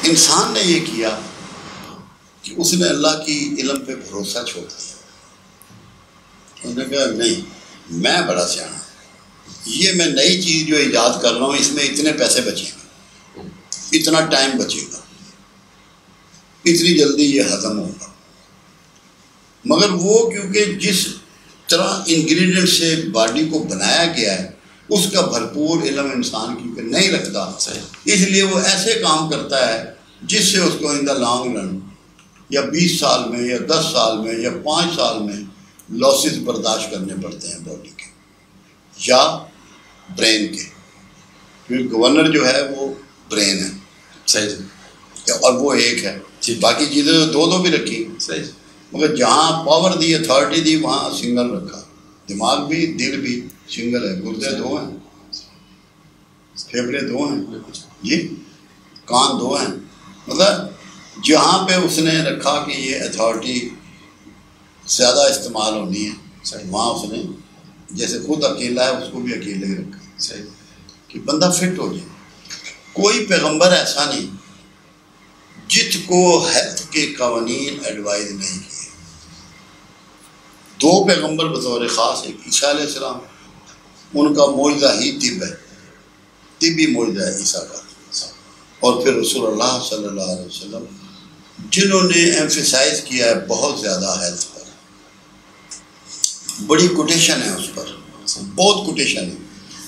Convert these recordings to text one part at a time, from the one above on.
انسان نے یہ کیا کہ اس نے اللہ کی علم پہ بھروسہ چھوڑ دیا. اس نے کہا نہیں میں بڑا سیاح ہوں, یہ میں نئی چیز جو ایجاد کر رہا ہوں اس میں اتنے پیسے بچیں گے, اتنا ٹائم بچے گا, اتنی جلدی یہ ہضم ہوگا. مگر وہ کیونکہ جس طرح انگریڈینٹ سے باڈی کو بنایا گیا ہے اس کا بھرپور علم انسان کیونکہ نہیں رکھتا, اس لیے وہ ایسے کام کرتا ہے جس سے اس کو ان دا لانگ رن یا 20 سال میں یا 10 سال میں یا 5 سال میں لاسز برداشت کرنے پڑتے ہیں باڈی کے یا برین کے, کیونکہ گورنر جو ہے وہ برین ہے. صحیح. اور وہ ایک ہے, باقی چیزیں دو بھی رکھی. صحیح. مگر جہاں پاور دی, اتھارٹی دی, وہاں سنگل رکھا. دماغ بھی دل بھی سنگل ہے, گردے 2 ہیں, پھیپھڑے 2 ہیں جی, کان 2 ہیں. مطلب جہاں پہ اس نے رکھا کہ یہ اتھارٹی زیادہ استعمال ہونی ہے وہاں اس نے جیسے خود اکیلا ہے اس کو بھی اکیلے ہی رکھا. صحیح. کہ بندہ فٹ ہو جائے. کوئی پیغمبر ایسا نہیں جس کو ہیلتھ کے قوانین ایڈوائز نہیں کیے. 2 پیغمبر بطور خاص, ایک عیسیٰ علیہ السلام, ان کا معجزہ ہی طب ہے, طبی معجزہ ہے عیسیٰ کا, اور پھر رسول اللہ صلی اللہ علیہ وسلم جنہوں نے ایمفیسائز کیا ہے بہت زیادہ ہیلتھ پر. بڑی کوٹیشن ہے اس پر, بہت کوٹیشن ہے.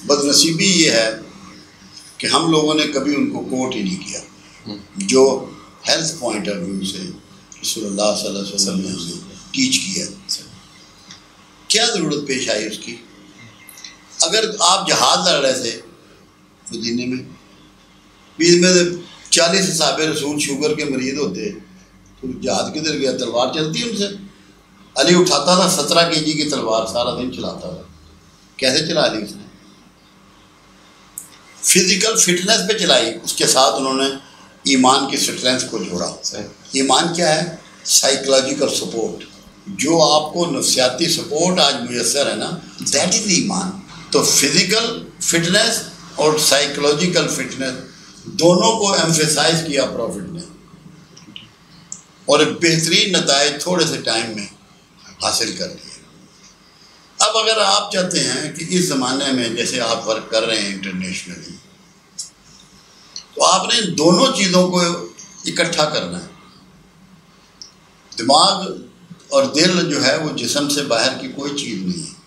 بدنصیبی یہ ہے کہ ہم لوگوں نے کبھی ان کو کوٹ ہی نہیں کیا جو ہیلتھ پوائنٹ آف ویو سے رسول اللہ صلی اللہ علیہ وسلم نے ہمیں ٹیچ کیا. کیا ضرورت پیش آئی اس کی؟ اگر آپ جہاد لڑ رہے تھے مدینے میں, 20 میں 40 صحابہ رسول شوگر کے مریض ہوتے تو جہاد کدھر گیا؟ تلوار چلتی ان سے. علی اٹھاتا تھا 17 kg کی تلوار, سارا دن چلاتا تھا. کیسے چلا لی اس نے؟ فزیکل فٹنس پہ چلائی, اس کے ساتھ انہوں نے ایمان کی اسٹرینتھ کو جوڑا. ایمان کیا ہے؟ Psychological support. جو آپ کو نفسیاتی سپورٹ آج میسر ہے نا, دیٹ از ایمان. تو فزیکل فٹنس اور سائیکولوجیکل فٹنس دونوں کو ایمفیسائز کیا پروفٹ نے, اور ایک بہترین نتائج تھوڑے سے ٹائم میں حاصل کر لیے. اب اگر آپ چاہتے ہیں کہ اس زمانے میں جیسے آپ ورک کر رہے ہیں انٹرنیشنلی, تو آپ نے دونوں چیزوں کو اکٹھا کرنا ہے. دماغ اور دل جو ہے وہ جسم سے باہر کی کوئی چیز نہیں ہے.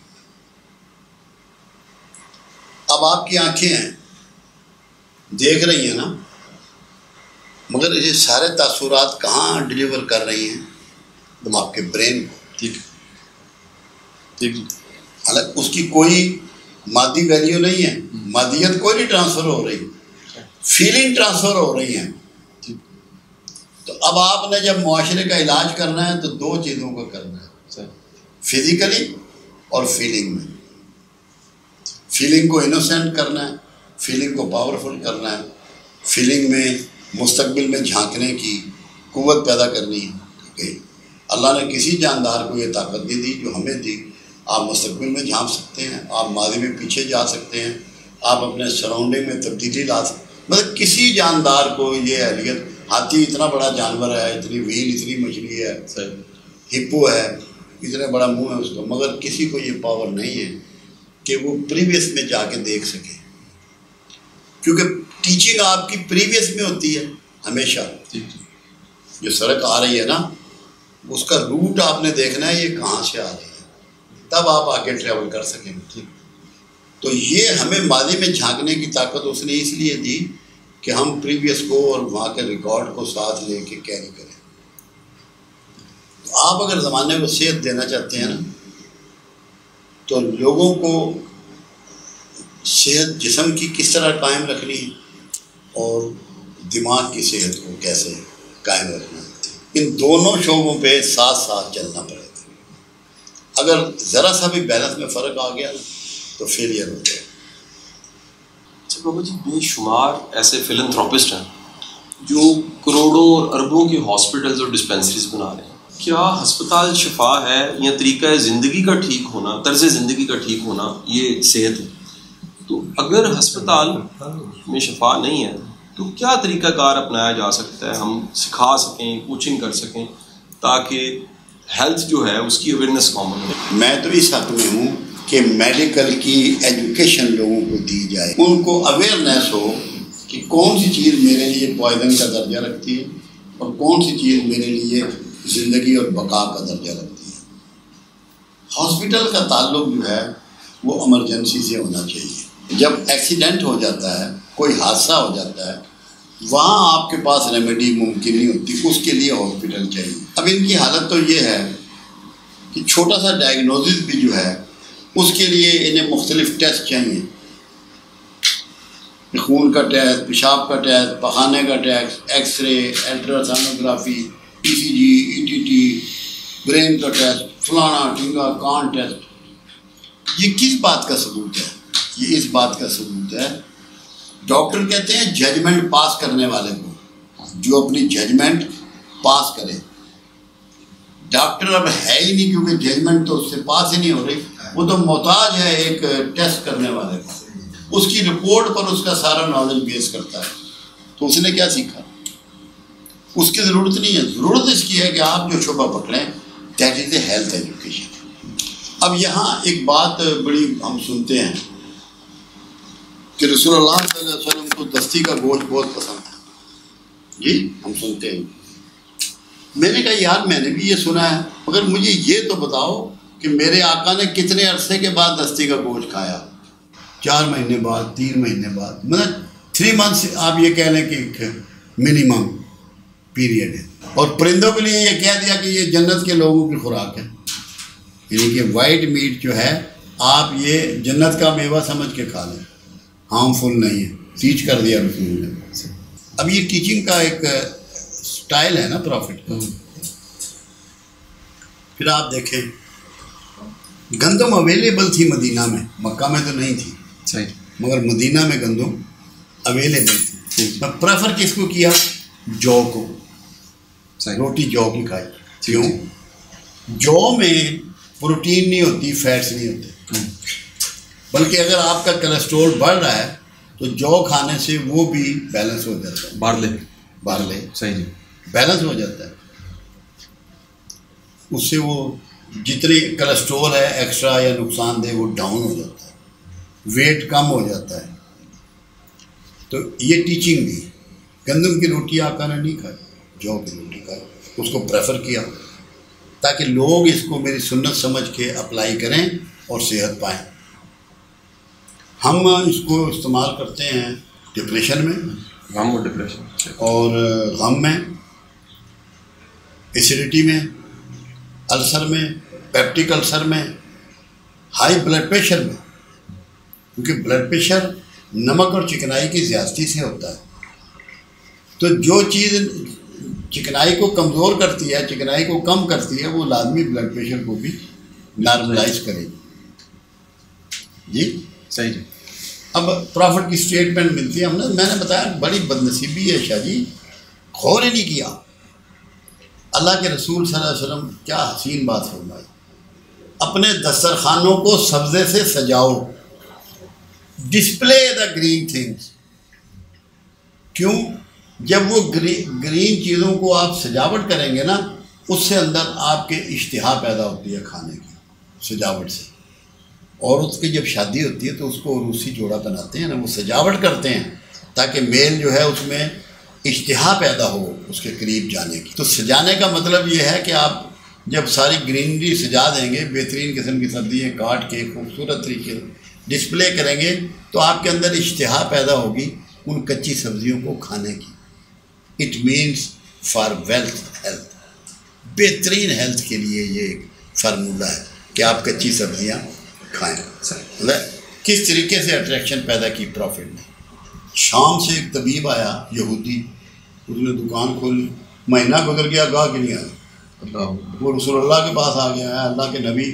اب آپ کی آنکھیں ہیں, دیکھ رہی ہیں نا, مگر یہ سارے تاثرات کہاں ڈلیور کر رہی ہیں؟ دماغ کے برین کو. ٹھیک ٹھیک. حالانکہ اس کی کوئی مادی ویلیو نہیں ہے, مادیت کوئی نہیں ٹرانسفر ہو رہی, فیلنگ ٹرانسفر ہو رہی ہیں. تو اب آپ نے جب معاشرے کا علاج کرنا ہے تو 2 چیزوں کا کرنا ہے, فزیکلی اور فیلنگ میں. فیلنگ کو انوسینٹ کرنا ہے, فیلنگ کو پاورفل کرنا ہے, فیلنگ میں مستقبل میں جھانکنے کی قوت پیدا کرنی ہے. کیونکہ اللہ نے کسی جاندار کو یہ طاقت نہیں دی جو ہمیں دی. آپ مستقبل میں جھانک سکتے ہیں, آپ ماضی میں پیچھے جا سکتے ہیں, آپ اپنے سراؤنڈنگ میں تبدیلی لا سکتے ہیں. مطلب کسی جاندار کو یہ اہلیت, ہاتھی اتنا بڑا جانور ہے, اتنی ویل, اتنی مچھلی ہے, ہپو ہے, اتنا بڑا منہ ہے اس کا, مگر کسی کو یہ پاور نہیں ہے کہ وہ پریویس میں جا کے دیکھ سکے. کیونکہ ٹیچنگ آپ کی پریویس میں ہوتی ہے ہمیشہ. جو سڑک آ رہی ہے نا, اس کا روٹ آپ نے دیکھنا ہے یہ کہاں سے آ رہی ہے, تب آپ آگے ٹریول کر سکیں گے. تو یہ ہمیں ماضی میں جھانکنے کی طاقت اس نے اس لیے دی کہ ہم پریویس کو اور وہاں کے ریکارڈ کو ساتھ لے کے کیری کریں. تو آپ اگر زمانے کو صحت دینا چاہتے ہیں نا, تو لوگوں کو صحت جسم کی کس طرح قائم رکھنی ہے اور دماغ کی صحت کو کیسے قائم رکھنا ہے, ان دونوں شعبوں پہ ساتھ ساتھ چلنا پڑے گا. اگر ذرا سا بھی بیلنس میں فرق آ گیا تو فیلئر ہو جائے. اچھا بابا جی, بے شمار ایسے فلنتھراپسٹ ہیں جو کروڑوں اور اربوں کے ہاسپٹلز اور ڈسپینسریز بنا رہے ہیں. کیا ہسپتال شفا ہے یا طریقہ زندگی کا ٹھیک ہونا, طرز زندگی کا ٹھیک ہونا یہ صحت ہے؟ تو اگر ہسپتال میں شفا نہیں ہے تو کیا طریقہ کار اپنایا جا سکتا ہے ہم سکھا سکیں, کوچنگ کر سکیں, تاکہ ہیلتھ جو ہے اس کی اویئرنیس کامن ہو؟ میں تو اس حق میں ہوں کہ میڈیکل کی ایجوکیشن لوگوں کو دی جائے, ان کو اویئرنیس ہو کہ کون سی چیز میرے لیے پوائزن کا درجہ رکھتی ہے اور کون سی چیز میرے لیے زندگی اور بقا کا درجہ رکھتی ہے. ہاسپٹل کا تعلق جو ہے وہ ایمرجنسی سے ہونا چاہیے. جب ایکسیڈنٹ ہو جاتا ہے, کوئی حادثہ ہو جاتا ہے, وہاں آپ کے پاس ریمیڈی ممکن نہیں ہوتی, اس کے لیے ہاسپٹل چاہیے. اب ان کی حالت تو یہ ہے کہ چھوٹا سا ڈائگنوزس بھی جو ہے اس کے لیے انہیں مختلف ٹیسٹ چاہیے, خون کا ٹیسٹ, پیشاب کا ٹیسٹ, پخانے کا ٹیسٹ, ایکس رے, الٹراسونوگرافی, ای سی جی, ای ٹی ٹی, برین کا ٹیسٹ, فلانا ٹھنگا کان ٹیسٹ. یہ کس بات کا ثبوت ہے؟ یہ اس بات کا ثبوت ہے, ڈاکٹر کہتے ہیں ججمنٹ پاس کرنے والے کو, جو اپنی ججمنٹ پاس کرے. ڈاکٹر اب ہے ہی نہیں, کیونکہ ججمنٹ تو اس سے پاس ہی نہیں ہو رہی, وہ تو محتاج ہے ایک ٹیسٹ کرنے والے کو. اس کی رپورٹ پر اس کا سارا نالج بیس کرتا ہے. تو اس نے کیا سیکھا؟ اس کی ضرورت نہیں ہے. ضرورت اس کی ہے کہ آپ جو شعبہ پکڑیں, that is a health education. اب یہاں ایک بات بڑی ہم سنتے ہیں کہ رسول اللہ صلی اللہ علیہ وسلم کو دستی کا گوشت بہت پسند تھا. جی ہم سنتے ہیں. میں نے کہا یار میں نے بھی یہ سنا ہے, مگر مجھے یہ تو بتاؤ کہ میرے آقا نے کتنے عرصے کے بعد دستی کا گوشت کھایا؟ 4 مہینے بعد, 3 مہینے بعد, مطلب 3 months آپ یہ کہہ لیں کہ منیمم پیریڈ ہے. اور پرندوں کے لیے یہ کہہ دیا کہ یہ جنت کے لوگوں کی خوراک ہے, یعنی کہ وائٹ میٹ جو ہے آپ یہ جنت کا میوہ سمجھ کے کھا لیں, ہارمفل نہیں ہے, ٹیچ کر دیا رسول نے. اب یہ ٹیچنگ کا ایک سٹائل ہے نا پروفٹ کا. پھر آپ دیکھیں گندم اویلیبل تھی مدینہ میں, مکہ میں تو نہیں تھی صحیح, مگر مدینہ میں گندم اویلیبل تھی. پریفر کس کو کیا؟ جو کو. روٹی جو کی کھائی. کیوں؟ جو میں پروٹین نہیں ہوتی, فیٹس نہیں ہوتے, بلکہ اگر آپ کا کولیسٹرول بڑھ رہا ہے تو جو کھانے سے وہ بھی بیلنس ہو جاتا ہے. بارلے صحیح جی, بیلنس ہو جاتا ہے. اس سے وہ جتنی کولیسٹرول ہے ایکسٹرا یا نقصان دہ وہ ڈاؤن ہو جاتا ہے, ویٹ کم ہو جاتا ہے. تو یہ ٹیچنگ دی. گندم کی روٹی آقا نے نہیں کھائی, جو کی روٹی کھائی. اس کو پریفر کیا تاکہ لوگ اس کو میری سنت سمجھ کے اپلائی کریں اور صحت پائیں. ہم اس کو استعمال کرتے ہیں ڈپریشن میں, غم اور ڈپریشن, اور غم میں, ایسیڈیٹی میں, السر میں, پیپٹک السر میں, ہائی بلڈ پریشر میں. کیونکہ بلڈ پریشر نمک اور چکنائی کی زیادتی سے ہوتا ہے. تو جو چیز چکنائی کو کمزور کرتی ہے, چکنائی کو کم کرتی ہے, وہ لازمی بلڈ پریشر کو بھی نارملائز کرے گی. جی صحیح جی. اب پرافٹ کی اسٹیٹمنٹ ملتی ہے, میں نے بتایا بڑی بدنصیبی ہے شاہ جی, غور ہی نہیں کیا. اللہ کے رسول صلی اللہ علیہ وسلم کیا حسین بات فرمائی, اپنے دسترخوانوں کو سبزے سے سجاؤ, ڈسپلے دا گرین تھنگس. کیوں؟ جب وہ گرین چیزوں کو آپ سجاوٹ کریں گے نا, اس سے اندر آپ کے اشتہا پیدا ہوتی ہے کھانے کی, سجاوٹ سے. اور اس کی جب شادی ہوتی ہے تو اس کو عروسی جوڑا بناتے ہیں نا, وہ سجاوٹ کرتے ہیں تاکہ میل جو ہے اس میں اشتہا پیدا ہو اس کے قریب جانے کی. تو سجانے کا مطلب یہ ہے کہ آپ جب ساری گرینری سجا دیں گے, بہترین قسم کی سبزیاں کاٹ کے خوبصورت طریقے سے ڈسپلے کریں گے, تو آپ کے اندر اشتہا پیدا ہوگی ان کچی سبزیوں کو کھانے کی. It means for wealth, health, بہترین ہیلتھ کے لیے یہ ایک فارمولہ ہے کہ آپ کچی سبزیاں کھائیں. کس طریقے سے اٹریکشن پیدا کی پروفٹ نے. شام سے ایک طبیب آیا یہودی, اس نے دکان کھولی, مہینہ گزر گیا, گاہ کے نہیں آیا. وہ رسول اللہ کے پاس آ گیا ہے, اللہ کے نبی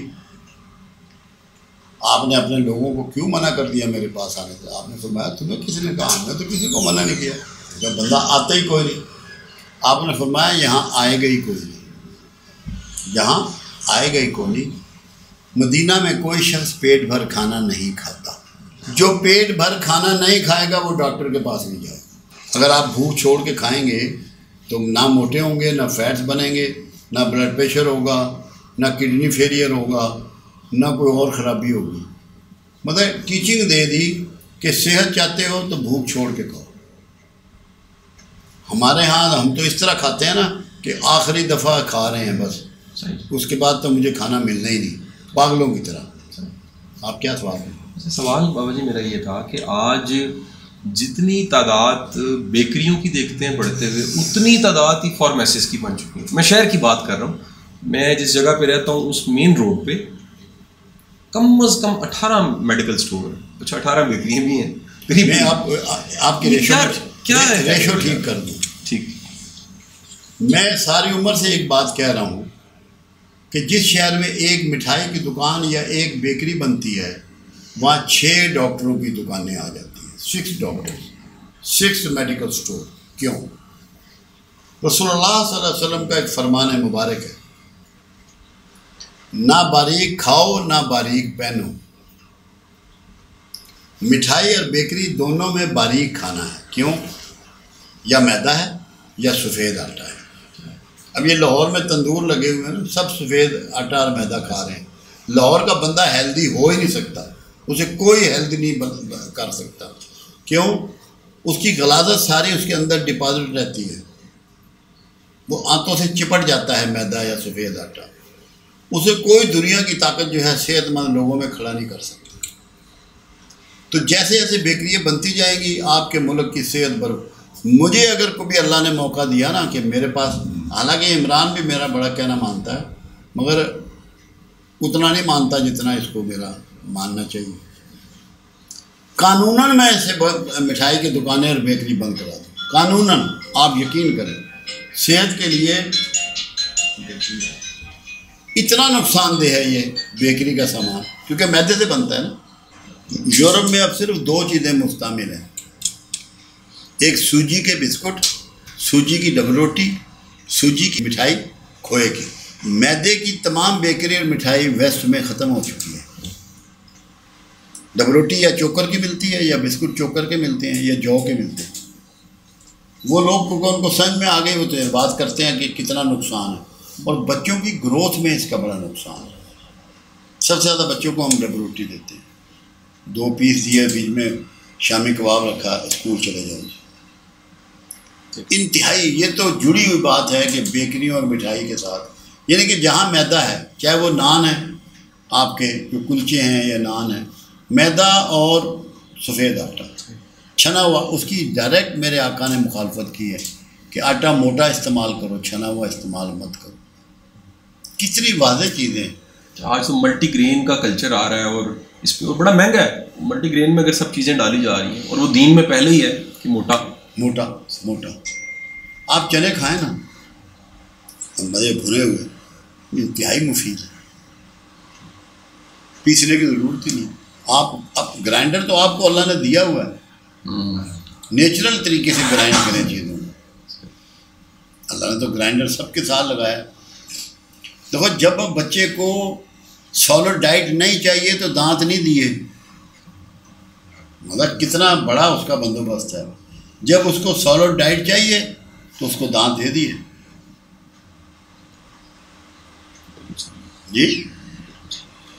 آپ نے اپنے لوگوں کو کیوں منع کر دیا میرے پاس آنے سے؟ آپ نے فرمایا تمہیں کسی نے کہا؟ میں تو کسی کو منع نہیں کیا, جب بندہ آتا ہی کوئی نہیں. آپ نے فرمایا یہاں آئے گا ہی کوئی نہیں, یہاں آئے گا ہی کوئی نہیں. مدینہ میں کوئی شخص پیٹ بھر کھانا نہیں کھاتا. جو پیٹ بھر کھانا نہیں کھائے گا وہ ڈاکٹر کے پاس نہیں جائے گا. اگر آپ بھوک چھوڑ کے کھائیں گے تو نہ موٹے ہوں گے، نہ فیٹس بنیں گے، نہ بلڈ پریشر ہوگا، نہ کڈنی فیلئر ہوگا، نہ کوئی اور خرابی ہوگی. مطلب ٹیچنگ دے دی کہ صحت چاہتے ہو تو بھوک چھوڑ کے کھاؤ. ہمارے ہاں ہم تو اس طرح کھاتے ہیں نا کہ آخری دفعہ کھا رہے ہیں بس، اس کے بعد تو مجھے کھانا ملنا ہی نہیں، پاگلوں کی طرح. آپ کیا سوال ہے؟ سوال بابا جی میرا یہ تھا کہ آج جتنی تعداد بیکریوں کی دیکھتے ہیں بڑھتے ہوئے، اتنی تعداد ہی فارمیسز کی بن چکی ہے. میں شہر کی بات کر رہا ہوں، میں جس جگہ پہ رہتا ہوں اس مین روڈ پہ کم از کم 18 میڈیکل سٹور ہیں. اچھا 18 بیکریاں بھی ہیں. میں آپ کی ریشو ٹھیک کر دوں. ٹھیک. میں ساری عمر سے ایک بات کہہ رہا ہوں کہ جس شہر میں ایک مٹھائی کی دکان یا ایک بیکری بنتی ہے وہاں 6 ڈاکٹروں کی دکانیں آ جاتی ہیں. 6 ڈاکٹر، 6 میڈیکل سٹور. کیوں؟ رسول اللہ صلی اللہ علیہ وسلم کا ایک فرمان مبارک ہے، نہ باریک کھاؤ نہ باریک پہنو. مٹھائی اور بیکری دونوں میں باریک کھانا ہے. کیوں؟ یا میدا ہے یا سفید آٹا ہے. اب یہ لاہور میں تندور لگے ہوئے ہیں نا، سب سفید آٹا اور میدا کھا رہے ہیں. لاہور کا بندہ ہیلدی ہو ہی نہیں سکتا، اسے کوئی ہیلدی نہیں کر سکتا. کیوں؟ اس کی غلاظت ساری اس کے اندر ڈپازٹ رہتی ہے، وہ آنتوں سے چپٹ جاتا ہے میدا یا سفید آٹا. اسے کوئی دنیا کی طاقت جو ہے صحت مند لوگوں میں کھڑا نہیں کر سکتی. تو جیسے جیسے بیکریاں بنتی جائیں گی آپ کے ملک کی صحت مجھے اگر کبھی اللہ نے موقع دیا نا کہ میرے پاس، حالانکہ عمران بھی میرا بڑا کہنا مانتا ہے مگر اتنا نہیں مانتا جتنا اس کو میرا ماننا چاہیے. قانوناً میں ایسے مٹھائی کی دکانیں اور بیکری بند کرا دوں قانوناً. آپ یقین کریں صحت کے لیے اتنا نقصان دہ ہے یہ بیکری کا سامان، کیونکہ میدے سے بنتا ہے نا. یورپ میں اب صرف 2 چیزیں مستعمل ہیں، ایک سوجی کے بسکٹ، سوجی کی ڈبل روٹی، سوجی کی مٹھائی کھوئے کی. میدے کی تمام بیکری اور مٹھائی ویسٹ میں ختم ہو چکی ہے. ڈبل روٹی یا چوکر کی ملتی ہے یا بسکٹ چوکر کے ملتے ہیں یا جو کے ملتے ہیں. وہ لوگ کیونکہ ان کو سمجھ میں آ گئی وہ تو بات کرتے ہیں کہ کتنا نقصان ہے، اور بچوں کی گروتھ میں اس کا بڑا نقصان ہے. سب سے زیادہ بچوں کو ہم ڈبل روٹی دیتے ہیں، 2 پیس دیے، بیچ میں شامی کباب رکھا، اسکول چلے جاؤ. انتہائی یہ تو جڑی ہوئی بات ہے کہ بیکریوں اور مٹھائی کے ساتھ، یعنی کہ جہاں میدا ہے، چاہے وہ نان ہے آپ کے جو کلچے ہیں یا نان ہیں، میدا اور سفید آٹا چھنا ہوا، اس کی ڈائریکٹ میرے آقا نے مخالفت کی ہے کہ آٹا موٹا استعمال کرو، چھنا ہوا استعمال مت کرو. کتنی واضح چیزیں. آج تو ملٹی گرین کا کلچر آ رہا ہے اور اس پہ بڑا مہنگا ہے. ملٹی گرین میں اگر سب چیزیں ڈالی جا رہی ہیں اور وہ دین میں پہلے ہی ہے کہ موٹا موٹا موٹا. آپ چنے کھائیں نا مزے بھنے ہوئے، انتہائی مفید ہے، پیسنے کی ضرورت ہی نہیں. آپ اب گرائنڈر تو آپ کو اللہ نے دیا ہوا ہے، نیچرل طریقے سے گرائنڈ کریں چیزوں میں. اللہ نے تو گرائنڈر سب کے ساتھ لگایا. دیکھو جب بچے کو سالڈ ڈائٹ نہیں چاہیے تو دانت نہیں دیے، مطلب کتنا بڑا اس کا بندوبست ہے. جب اس کو سالڈ ڈائٹ چاہیے تو اس کو دانت دے دیے. جی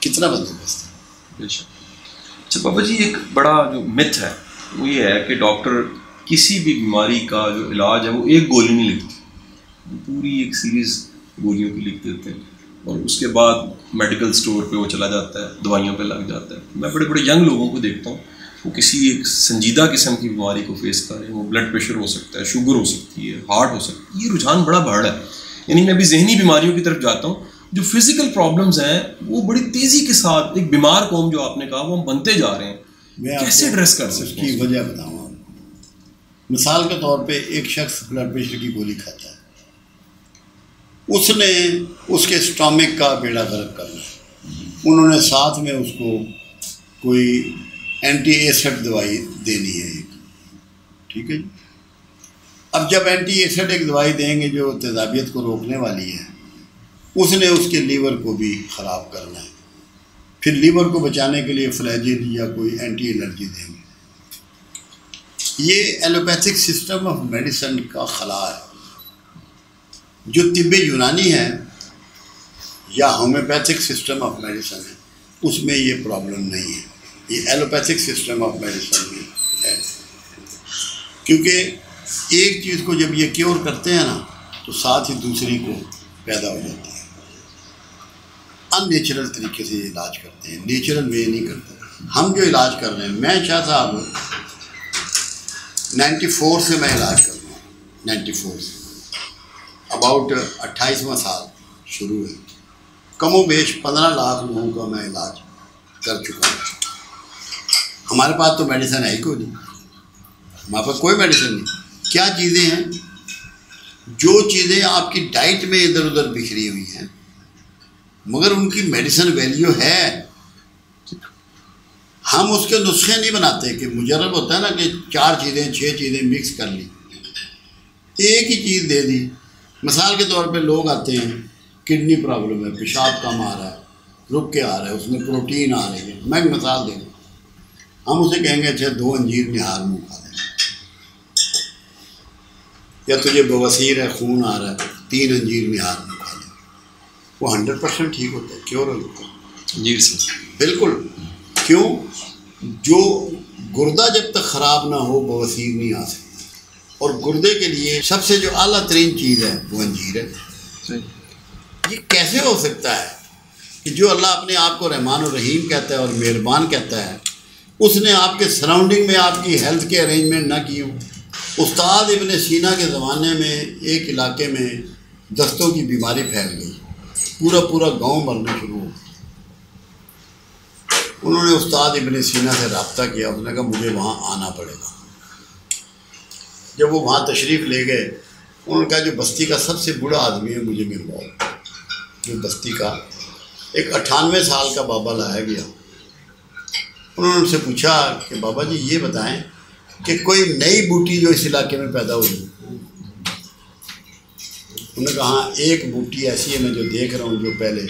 کتنا بندوبست ہے. اچھا بابا جی، ایک بڑا جو متھ ہے وہ یہ ہے کہ ڈاکٹر کسی بھی بیماری کا جو علاج ہے وہ ایک گولی نہیں لکھتے، پوری ایک سیریز گولیوں کی لکھ دیتے ہیں اور اس کے بعد میڈیکل سٹور پہ وہ چلا جاتا ہے، دوائیوں پہ لگ جاتا ہے. میں بڑے بڑے ینگ لوگوں کو دیکھتا ہوں وہ کسی ایک سنجیدہ قسم کی بیماری کو فیس کر رہے ہیں، وہ بلڈ پریشر ہو سکتا ہے، شوگر ہو سکتی ہے، ہارٹ ہو سکتی ہے. یہ رجحان بڑا بڑھ ہے. یعنی میں ابھی ذہنی بیماریوں کی طرف جاتا ہوں. جو فزیکل پرابلمز ہیں وہ بڑی تیزی کے ساتھ ایک بیمار قوم جو آپ نے کہا وہ ہم بنتے جا رہے ہیں. کیسے ایڈریس کر سکتے ہیں؟ اس کی وجہ بتاؤں آپ کو. مثال کے طور پہ ایک شخص بلڈ پریشر کی گولی کھاتا ہے، اس نے اس کے اسٹامک کا بیڑا غرق کرنا ہے. انہوں نے ساتھ میں اس کو کوئی اینٹی ایسڈ دوائی دینی ہے ایک، ٹھیک ہے جی. اب جب اینٹی ایسڈ ایک دوائی دیں گے جو تیزابیت کو روکنے والی ہے، اس نے اس کے لیور کو بھی خراب کرنا ہے. پھر لیور کو بچانے کے لیے فلیجل یا کوئی اینٹی الرجی دیں گے. یہ ایلوپیتھک سسٹم آف میڈیسن کا خلا ہے. جو طب یونانی ہے یا ہومیوپیتھک سسٹم آف میڈیسن ہے اس میں یہ پرابلم نہیں ہے. یہ ایلوپیتھک سسٹم آف میڈیسن میں ہے، کیونکہ ایک چیز کو جب یہ کیور کرتے ہیں نا تو ساتھ ہی دوسری کو پیدا ہو جاتی ہے. ان نیچرل طریقے سے یہ علاج کرتے ہیں، نیچرل وے نہیں کرتے. ہم جو علاج کر رہے ہیں، میں شاہ صاحب 94 سے میں علاج کر رہا ہوں. 94 سے اباؤٹ 28واں سال شروع ہے. کم و بیش 15 لاکھ لوگوں کا میں علاج کر چکا ہوں. ہمارے پاس تو میڈیسن ہے ہی کوئی نہیں، ہمارے پاس کوئی میڈیسن نہیں. کیا چیزیں ہیں؟ جو چیزیں آپ کی ڈائٹ میں ادھر ادھر بکھری ہوئی ہیں مگر ان کی میڈیسن ویلیو ہے. ہم اس کے نسخے نہیں بناتے کہ مجرب ہوتا ہے نا کہ 4 چیزیں 6 چیزیں مکس کر لی، ایک ہی چیز دے دی. مثال کے طور پہ لوگ آتے ہیں، کڈنی پرابلم ہے، پیشاب کم آ رہا ہے، رک کے آ رہا ہے، اس میں پروٹین آ رہی ہے. میں ایک مثال دے دوں، ہم اسے کہیں گے اچھا 2 انجیر نہار منہ کھا لیں، یا تجھے بواسیر ہے، خون آ رہا ہے، 3 انجیر نہار منہ کھا لیں. وہ 100% ٹھیک ہوتا ہے، کیور ہوتا ہے انجیر سے. بالکل. کیوں؟ جو گردہ جب تک خراب نہ ہو بواسیر نہیں آ سکتی، اور گردے کے لیے سب سے جو اعلیٰ ترین چیز ہے وہ انجیر ہے. یہ کیسے ہو سکتا ہے کہ جو اللہ اپنے آپ کو رحمان الرحیم کہتا ہے اور مہربان کہتا ہے، اس نے آپ کے سراؤنڈنگ میں آپ کی ہیلتھ کے ارینجمنٹ نہ کی ہوں؟ استاد ابن سینا کے زمانے میں ایک علاقے میں دستوں کی بیماری پھیل گئی، پورا گاؤں مرنا شروع ہو. انہوں نے استاد ابن سینا سے رابطہ کیا، اس نے کہا مجھے وہاں آنا پڑے گا. جب وہ وہاں تشریف لے گئے، انہوں نے کہا جو بستی کا سب سے بڑا آدمی ہے مجھے ملواؤ. جو بستی کا ایک 98 سال کا بابا لایا گیا. انہوں نے ان سے پوچھا کہ بابا جی یہ بتائیں کہ کوئی نئی بوٹی جو اس علاقے میں پیدا ہوئی. انہوں نے کہا ہاں ایک بوٹی ایسی ہے میں جو دیکھ رہا ہوں جو پہلے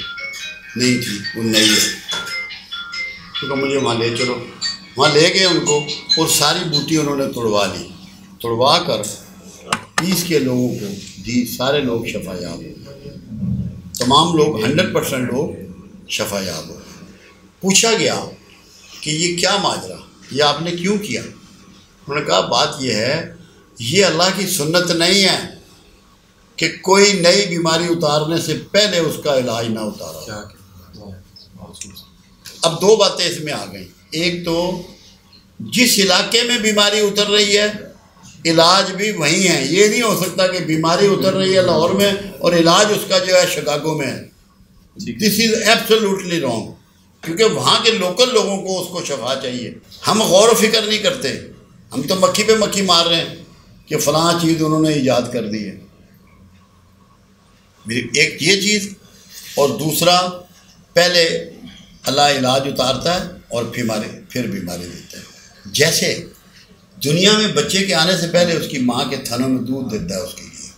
نہیں تھی، وہ نئی ہے. تو کہا مجھے وہاں لے چلو. وہاں لے گئے ان کو، اور ساری بوٹی انہوں نے توڑوا لی. توڑوا کر 20 کے لوگوں کو دی. سارے لوگ شفا یاب ہو، تمام لوگ 100% لوگ شفا یاب ہو. پوچھا گیا کہ یہ کیا ماجرا، یہ آپ نے کیوں کیا؟ انہوں نے کہا بات یہ ہے، یہ اللہ کی سنت نہیں ہے کہ کوئی نئی بیماری اتارنے سے پہلے اس کا علاج نہ اتارا. اب 2 باتیں اس میں آ گئیں. ایک تو جس علاقے میں بیماری اتر رہی ہے علاج بھی وہیں ہے. یہ نہیں ہو سکتا کہ بیماری اتر رہی ہے لاہور میں اور علاج اس کا جو ہے شکاگو میں ہے. دس از ایبسولوٹلی رانگ، کیونکہ وہاں کے لوکل لوگوں کو اس کو شفا چاہیے. ہم غور و فکر نہیں کرتے، ہم تو مکھی پہ مکھی مار رہے ہیں کہ فلاں چیز انہوں نے ایجاد کر دی ہے. ایک یہ چیز، اور دوسرا پہلے اللہ علاج اتارتا ہے اور پھر بیماری دیتا ہے. جیسے دنیا میں بچے کے آنے سے پہلے اس کی ماں کے تھنوں میں دودھ دیتا ہے، اس کے لیے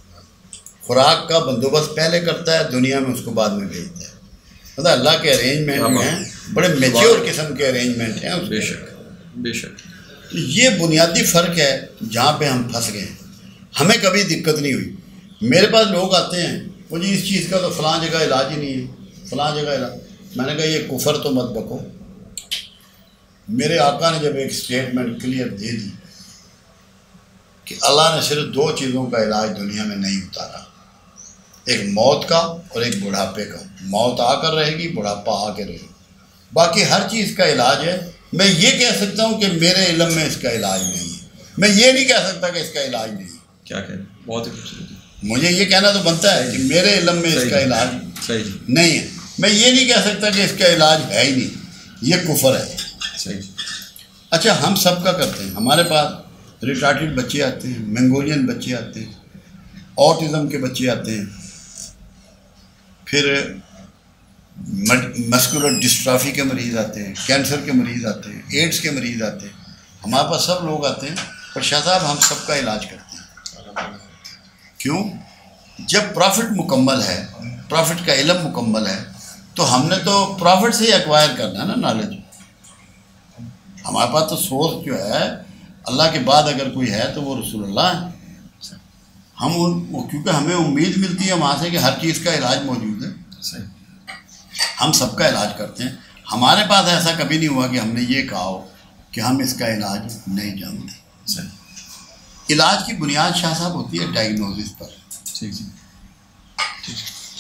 خوراک کا بندوبست پہلے کرتا ہے، دنیا میں اس کو بعد میں بھیجتا ہے. مطلب اللہ کے ارینجمنٹ ہیں، بڑے میچور قسم کے ارینجمنٹ ہیں. بے شک بے شک. یہ بنیادی فرق ہے جہاں پہ ہم پھنس گئے ہیں. ہمیں کبھی دقت نہیں ہوئی. میرے پاس لوگ آتے ہیں، وہ جی اس چیز کا تو فلاں جگہ علاج ہی نہیں ہے، فلاں جگہ علاج. میں نے کہا یہ کفر تو مت بکو. میرے آقا نے جب ایک سٹیٹمنٹ کلیئر دے دی کہ اللہ نے صرف 2 چیزوں کا علاج دنیا میں نہیں اتارا، ایک موت کا اور ایک بڑھاپے کا. موت آ کر رہے گی، بڑھاپا آ کے رہے گی، باقی ہر چیز کا علاج ہے. میں یہ کہہ سکتا ہوں کہ میرے علم میں اس کا علاج نہیں ہے. میں یہ نہیں کہہ سکتا کہ اس کا علاج نہیں ہے. کیا کہیں، بہت ہی خوبصورت. مجھے یہ کہنا تو بنتا ہے کہ میرے علم میں اس کا علاج نہیں ہے. میں یہ نہیں کہہ سکتا کہ اس کا علاج ہے ہی نہیں، یہ کفر ہے. صحیح. اچھا ہم سب کا کرتے ہیں. ہمارے پاس ریٹارڈڈ بچے آتے ہیں، منگولین بچے آتے ہیں، آٹزم کے بچے آتے ہیں، پھر مسکولر ڈسٹرافی کے مریض آتے ہیں، کینسر کے مریض آتے ہیں، ایڈس کے مریض آتے ہیں. ہمارے پاس سب لوگ آتے ہیں. پر شاہ صاحب ہم سب کا علاج کرتے ہیں. کیوں؟ جب پرافٹ مکمل ہے، پرافٹ کا علم مکمل ہے، تو ہم نے تو پرافٹ سے ہی ایکوائر کرنا ہے نا نالج. ہمارے پاس تو سورس جو ہے اللہ کے بعد اگر کوئی ہے تو وہ رسول اللہ ہے. ہم کیونکہ ہمیں امید ملتی ہے وہاں سے کہ ہر چیز کا علاج موجود ہے. ہم سب کا علاج کرتے ہیں. ہمارے پاس ایسا کبھی نہیں ہوا کہ ہم نے یہ کہا ہو کہ ہم اس کا علاج نہیں جانتے. علاج کی بنیاد شاہ صاحب ہوتی ہے ڈائگنوزس پر.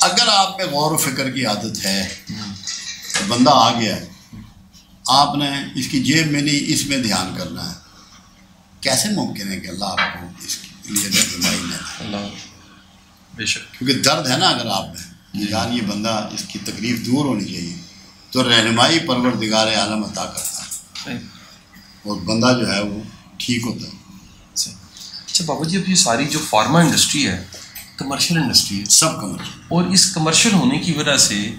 اگر آپ میں غور و فکر کی عادت ہے تو بندہ آ گیا ہے, آپ نے اس کی جیب میں نہیں اس میں دھیان کرنا ہے, کیسے ممکن ہے کہ اللہ آپ کو اس کے لیے رہنمائی نہ دے؟ بے شک, کیونکہ درد ہے نا اگر آپ میں کہ یار یہ بندہ اس کی تکلیف دور ہونی چاہیے, تو رہنمائی پروردگار عالم عطا کرتا ہے اور بندہ جو ہے وہ ٹھیک ہوتا ہے. اچھا بابا جی, اب یہ ساری جو فارما انڈسٹری ہے کمرشل انڈسٹری ہے, سب کمرشل, اور اس کمرشل ہونے کی وجہ سے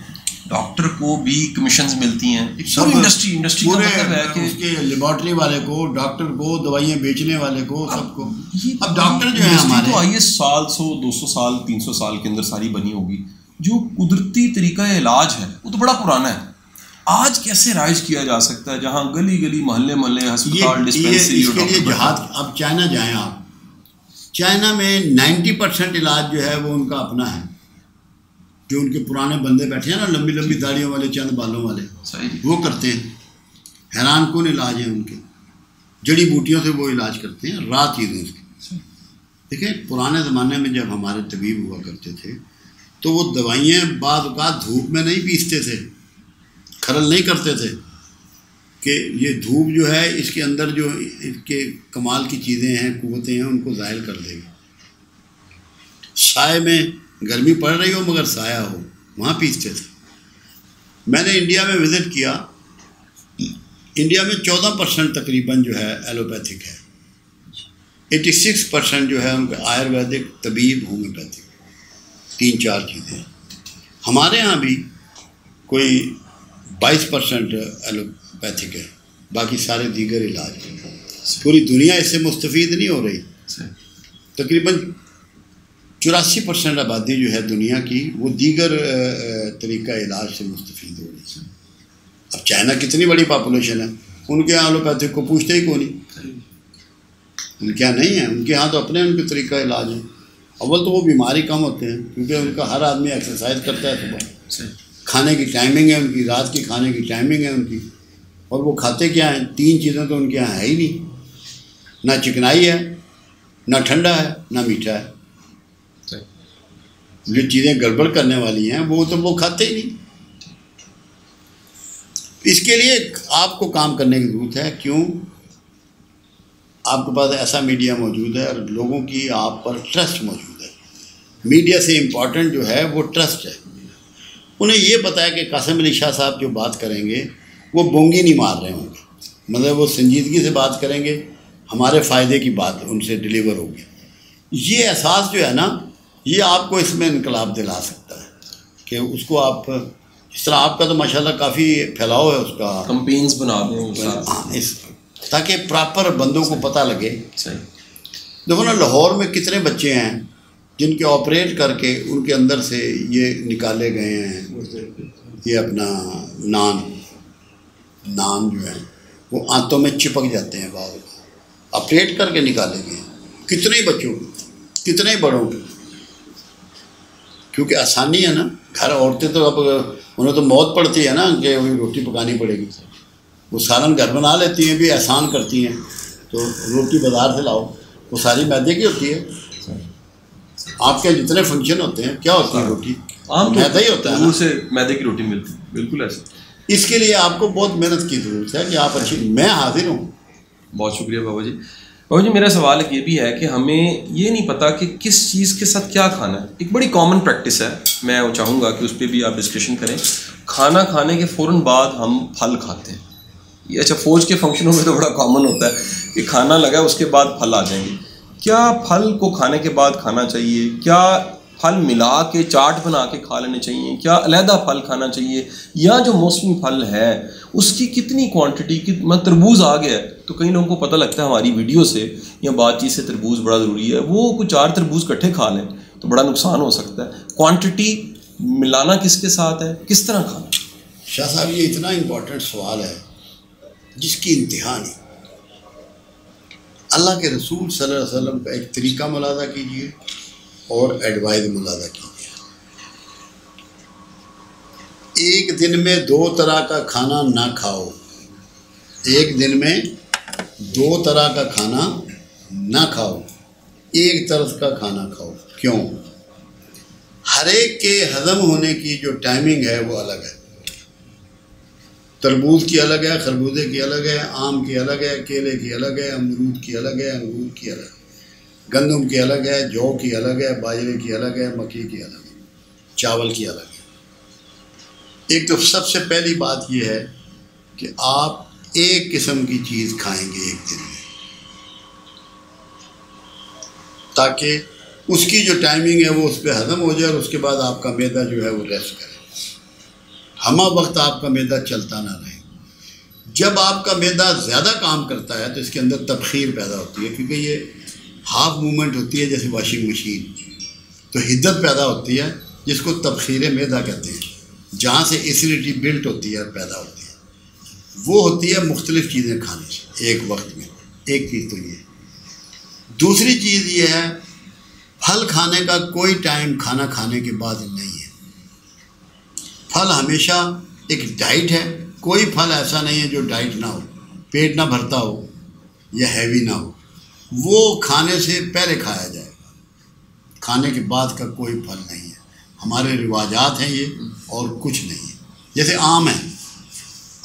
ڈاکٹر کو بھی کمشنز ملتی ہیں. پوری انڈسٹری کا مطلب ہے کہ اس کے لیبارٹری والے کو, ڈاکٹر کو, دوائیاں بیچنے والے کو, سب کو. اب ڈاکٹر جو ہے ہمارے تو آئیے 100 200 سال 300 سال کے اندر ساری بنی ہوگی. جو قدرتی طریقہ علاج ہے وہ تو بڑا پرانا ہے. آج کیسے رائج کیا جا سکتا ہے جہاں گلی گلی محلے محلے ہسپتال ڈسپینسری اس کے لیے جہاد. اب چائنا جائیں آپ, چائنا میں 90% علاج جو ہے وہ ان کا اپنا ہے. جو ان کے پرانے بندے بیٹھے ہیں نا لمبی لمبی داڑیوں والے چند بالوں والے, وہ کرتے ہیں. حیران کن علاج ہیں ان کے, جڑی بوٹیوں سے وہ علاج کرتے ہیں, رات چیزیں اس کی. دیکھیں پرانے زمانے میں جب ہمارے طبیب ہوا کرتے تھے تو وہ دوائیاں بعض اوقات دھوپ میں نہیں پیستے تھے, کھرل نہیں کرتے تھے کہ یہ دھوپ جو ہے اس کے اندر جو اس کے کمال کی چیزیں ہیں, قوتیں ہیں, ان کو ظاہر کر دے گی. سائے میں گرمی پڑ رہی ہو مگر سایہ ہو, وہاں پیستے تھے. میں نے انڈیا میں وزٹ کیا, انڈیا میں 14% تقریباً جو ہے ایلوپیتھک ہے, 86% جو ہے ان کا آیورویدک, طبیب, ہومیوپیتھک, 3-4 چیزیں. ہمارے ہاں بھی کوئی 22% ایلوپیتھک ہے, باقی سارے دیگر علاج ہیں. پوری دنیا اس سے مستفید نہیں ہو رہی. تقریباً 84% آبادی جو ہے دنیا کی وہ دیگر طریقہ علاج سے مستفید ہو رہی ہے. اب چائنا کتنی بڑی پاپولیشن ہے, ان کے یہاں ایلوپیتھک کو پوچھتے ہی کون نہیں, ان کے یہاں نہیں ہے. ان کے یہاں تو اپنے ان کے طریقہ علاج ہیں. اول تو وہ بیماری کم ہوتے ہیں کیونکہ ان کا ہر آدمی ایکسرسائز کرتا ہے صبح, کھانے کی ٹائمنگ ہے ان کی, رات کی کھانے کی ٹائمنگ ہے ان کی, اور وہ کھاتے کیا ہیں, 3 چیزیں تو ان کے یہاں ہے ہی نہیں, نہ چکنائی ہے, نہ ٹھنڈا ہے, نہ میٹھا ہے. جو چیزیں گڑبڑ کرنے والی ہیں وہ تو وہ کھاتے ہی نہیں. اس کے لیے آپ کو کام کرنے کی ضرورت ہے. کیوں؟ آپ کے پاس ایسا میڈیا موجود ہے اور لوگوں کی آپ پر ٹرسٹ موجود ہے. میڈیا سے امپورٹنٹ جو ہے وہ ٹرسٹ ہے. انہیں یہ پتہ ہے کہ قاسم علی شاہ صاحب جو بات کریں گے وہ بونگی نہیں مار رہے ہوں گے, مطلب وہ سنجیدگی سے بات کریں گے, ہمارے فائدے کی بات ان سے ڈلیور ہوگی. یہ احساس جو ہے نا, یہ آپ کو اس میں انقلاب دلا سکتا ہے کہ اس کو آپ, اس طرح آپ کا تو ماشاءاللہ کافی پھیلاؤ ہے اس کا, کمپینز بنا دیں تاکہ پراپر بندوں کو پتہ لگے. دیکھو نا لاہور میں کتنے بچے ہیں جن کے آپریٹ کر کے ان کے اندر سے یہ نکالے گئے ہیں, یہ اپنا نان جو ہے وہ آنتوں میں چپک جاتے ہیں, بعض آپریٹ کر کے نکالے گئے ہیں. کتنے ہی بچوں کو, کتنے ہی بڑوں کو, کیونکہ آسانی ہے نا. گھر عورتیں تو اب انہیں تو موت پڑتی ہے نا کہ روٹی پکانی پڑے گی, وہ سالن گھر بنا لیتی ہیں, بھی احسان کرتی ہیں. تو روٹی بازار سے لاؤ, وہ ساری میدے کی ہوتی ہے. آپ کے جتنے فنکشن ہوتے ہیں کیا ہوتی ہے, روٹی میدا ہی ہوتا ہے, سے میدے کی روٹی ملتی ہے. بالکل ایسا. اس کے لیے آپ کو بہت محنت کی ضرورت ہے کہ آپ اچھی, میں حاضر ہوں. بہت شکریہ بابا جی. بابا جی میرا سوال یہ بھی ہے کہ ہمیں یہ نہیں پتا کہ کس چیز کے ساتھ کیا کھانا ہے. ایک بڑی کامن پریکٹس ہے, میں چاہوں گا کہ اس پہ بھی آپ ڈسکشن کریں. کھانا کھانے کے فوراً بعد ہم پھل کھاتے ہیں. یہ اچھا فوج کے فنکشنوں میں تو بڑا کامن ہوتا ہے کہ کھانا لگا اس کے بعد پھل آ جائیں گے. کیا پھل کو کھانے کے بعد کھانا چاہیے؟ کیا پھل ملا کے چاٹ بنا کے کھا لینے چاہیے؟ کیا علیحدہ پھل کھانا چاہیے؟ یا جو موسمی پھل ہے اس کی کتنی کوانٹٹی کی, تربوز آ گیا ہے تو کئی لوگوں کو پتہ لگتا ہے ہماری ویڈیو سے یا بات چیت سے تربوز بڑا ضروری ہے, وہ کچھ 4 تربوز کٹھے کھا لیں تو بڑا نقصان ہو سکتا ہے. کوانٹٹی ملانا کس کے ساتھ ہے, کس طرح کھانا؟ شاہ صاحب یہ اتنا امپورٹنٹ سوال ہے جس کی انتہا نہیں. اللہ کے رسول صلی اللہ علیہ وسلم کا ایک طریقہ ملاحظہ کیجیے اور ایڈوائز ملاحظہ کیجیے. ایک دن میں 2 طرح کا کھانا نہ کھاؤ. ایک دن میں 2 طرح کا کھانا نہ کھاؤ، ایک طرز کا کھانا کھاؤ. کیوں؟ ہر ایک کے ہضم ہونے کی جو ٹائمنگ ہے وہ الگ ہے. تربوز کی الگ ہے، خربوزے کی الگ ہے، آم کی الگ ہے، کیلے کی الگ ہے، امرود کی الگ ہے، انگور کی الگ ہے، گندم کی الگ ہے، جو کی الگ ہے، باجرے کی الگ ہے، مکئی کی الگ ہے، چاول کی الگ ہے. ایک تو سب سے پہلی بات یہ ہے کہ آپ ایک قسم کی چیز کھائیں گے ایک دن میں، تاکہ اس کی جو ٹائمنگ ہے وہ اس پہ ہضم ہو جائے اور اس کے بعد آپ کا معدہ جو ہے وہ ریسٹ کرے. ہمہ وقت آپ کا معدہ چلتا نہ رہے. جب آپ کا معدہ زیادہ کام کرتا ہے تو اس کے اندر تبخیر پیدا ہوتی ہے، کیونکہ یہ ہاف مومنٹ ہوتی ہے جیسے واشنگ مشین، تو حدت پیدا ہوتی ہے جس کو تبخیر معدہ کہتے ہیں، جہاں سے ایسیڈیٹی بلٹ ہوتی ہے اور پیدا ہوتی ہے. وہ ہوتی ہے مختلف چیزیں کھانے سے ایک وقت میں. ایک چیز تو یہ ہے. دوسری چیز یہ ہے پھل کھانے کا کوئی ٹائم کھانا کھانے کے بعد نہیں ہے. پھل ہمیشہ ایک ڈائٹ ہے. کوئی پھل ایسا نہیں ہے جو ڈائٹ نہ ہو، پیٹ نہ بھرتا ہو یا ہیوی نہ ہو. وہ کھانے سے پہلے کھایا جائے گا، کھانے کے بعد کا کوئی پھل نہیں ہے. ہمارے رواجات ہیں یہ اور کچھ نہیں ہے. جیسے آم ہے،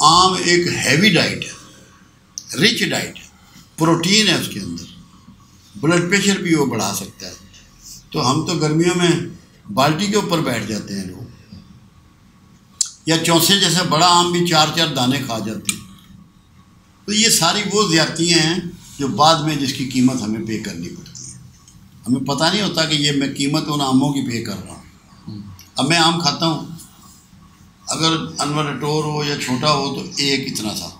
آم ایک ہیوی ڈائٹ ہے، رچ ڈائٹ ہے، پروٹین ہے اس کے اندر، بلڈ پریشر بھی وہ بڑھا سکتا ہے. تو ہم تو گرمیوں میں بالٹی کے اوپر بیٹھ جاتے ہیں لوگ، یا چونسے جیسے بڑا آم بھی 4 دانے کھا جاتے ہیں. تو یہ ساری وہ زیادتیاں ہیں جو بعد میں جس کی قیمت ہمیں پے کرنی پڑتی ہے. ہمیں پتہ نہیں ہوتا کہ یہ میں قیمت ان آموں کی پے کر رہا ہوں. اب میں آم کھاتا ہوں، اگر انور اٹور ہو یا چھوٹا ہو تو ایک اتنا تھا،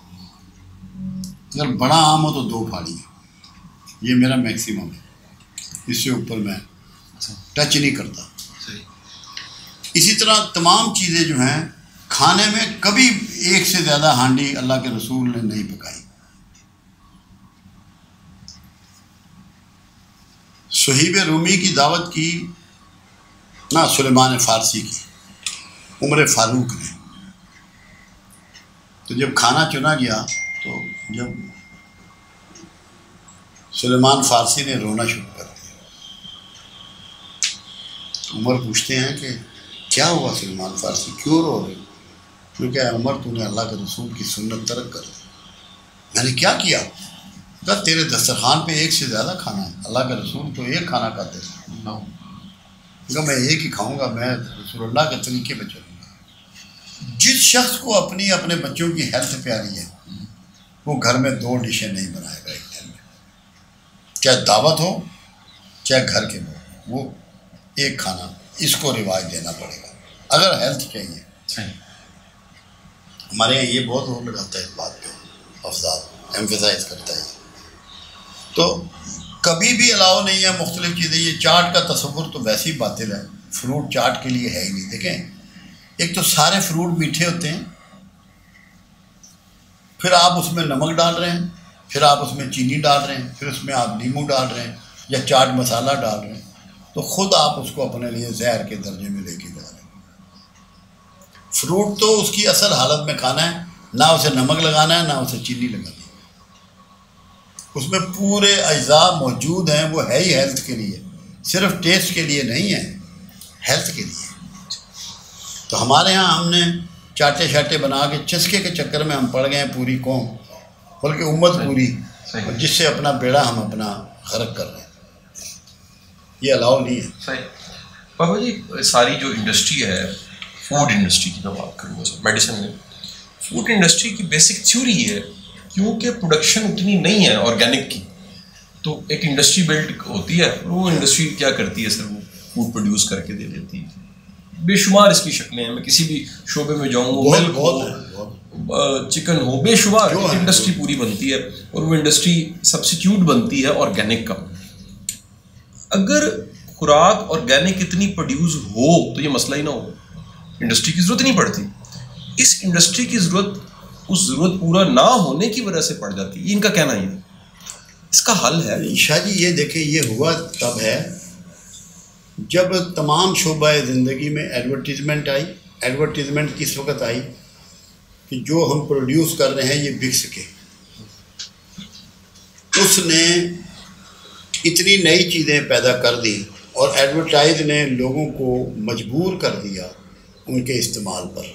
اگر بڑا آم ہو تو 2 پھاڑی. یہ میرا میکسیمم ہے، اس سے اوپر میں ٹچ نہیں کرتا. اسی طرح تمام چیزیں جو ہیں کھانے میں کبھی ایک سے زیادہ ہانڈی اللہ کے رسول نے نہیں پکائی. صہیب رومی کی دعوت کی نہ سلیمان فارسی کی، عمر فاروق نے. تو جب کھانا چنا گیا تو جب سلیمان فارسی نے رونا شروع کر دیا. عمر پوچھتے ہیں کہ کیا ہوا سلیمان فارسی، کیوں رو رہے؟ کیونکہ اے عمر تو نے اللہ کے رسول کی سنت ترک کر دی. میں نے کیا کیا؟ کہا تیرے دسترخوان پہ ایک سے زیادہ کھانا ہے، اللہ کے رسول تو ایک کھانا کھاتے تھے. کہا میں ایک ہی کھاؤں گا، میں رسول اللہ کے طریقے پہ چلوں گا. جس شخص کو اپنے بچوں کی ہیلتھ پیاری ہے وہ گھر میں 2 ڈشیں نہیں بنائے گا ایک دن میں، چاہے دعوت ہو چاہے گھر کے ہو. وہ ایک کھانا اس کو رواج دینا پڑے گا اگر ہیلتھ چاہیے. ہمارے یہاں یہ بہت زور لگاتا ہے اس بات پہ، افضال ایمفیسائز کرتا ہے. تو کبھی بھی الاؤ نہیں ہے مختلف چیزیں. یہ چاٹ کا تصور تو ویسے ہی باطل ہے، فروٹ چاٹ کے لیے ہے ہی نہیں. دیکھیں ایک تو سارے فروٹ میٹھے ہوتے ہیں، پھر آپ اس میں نمک ڈال رہے ہیں، پھر آپ اس میں چینی ڈال رہے ہیں، پھر اس میں آپ لیمو ڈال رہے ہیں یا چاٹ مسالہ ڈال رہے ہیں، تو خود آپ اس کو اپنے لیے زہر کے درجے میں لے کے جا رہے ہیں. فروٹ تو اس کی اصل حالت میں کھانا ہے، نہ اسے نمک لگانا ہے نہ اسے چینی لگانی ہے. اس میں پورے اجزاء موجود ہیں، وہ ہے ہی ہیلتھ کے لیے، صرف ٹیسٹ کے لیے نہیں ہے، ہیلتھ کے لیے. تو ہمارے ہاں ہم نے چاٹے شاٹے بنا کے چسکے کے چکر میں ہم پڑ گئے ہیں پوری قوم، بلکہ امت پوری، جس سے اپنا بیڑا ہم اپنا غرق کر رہے ہیں. یہ الاؤ نہیں ہے. صحیح. بابا جی ساری جو انڈسٹری ہے، فوڈ انڈسٹری کی میں بات کروں گا، میڈیسن میں فوڈ انڈسٹری کی بیسک تھیوری یہ ہے، کیونکہ پروڈکشن اتنی نہیں ہے آرگینک کی، تو ایک انڈسٹری بلڈ ہوتی ہے. وہ انڈسٹری کیا کرتی ہے سر، وہ فوڈ پروڈیوس کر کے دے دیتی ہے. بے شمار اس کی شکلیں ہیں، میں کسی بھی شعبے میں جاؤں گا، ملک ہو، چکن ہو، بے شمار انڈسٹری پوری بنتی ہے، اور وہ انڈسٹری سبسٹیوٹ بنتی ہے آرگینک کا. اگر خوراک آرگینک اتنی پروڈیوس ہو تو یہ مسئلہ ہی نہ ہو، انڈسٹری کی ضرورت نہیں پڑتی. اس انڈسٹری کی ضرورت اس ضرورت پورا نہ ہونے کی وجہ سے پڑ جاتی ہے. ان کا کہنا یہ ہے. اس کا حل ہے؟ شاہ جی یہ دیکھیں، یہ ہوا تب ہے جب تمام شعبہ زندگی میں ایڈورٹیزمنٹ آئی. ایڈورٹیزمنٹ کس وقت آئی کہ جو ہم پروڈیوس کر رہے ہیں یہ بک سکے. اس نے اتنی نئی چیزیں پیدا کر دی اور ایڈورٹائز نے لوگوں کو مجبور کر دیا ان کے استعمال پر.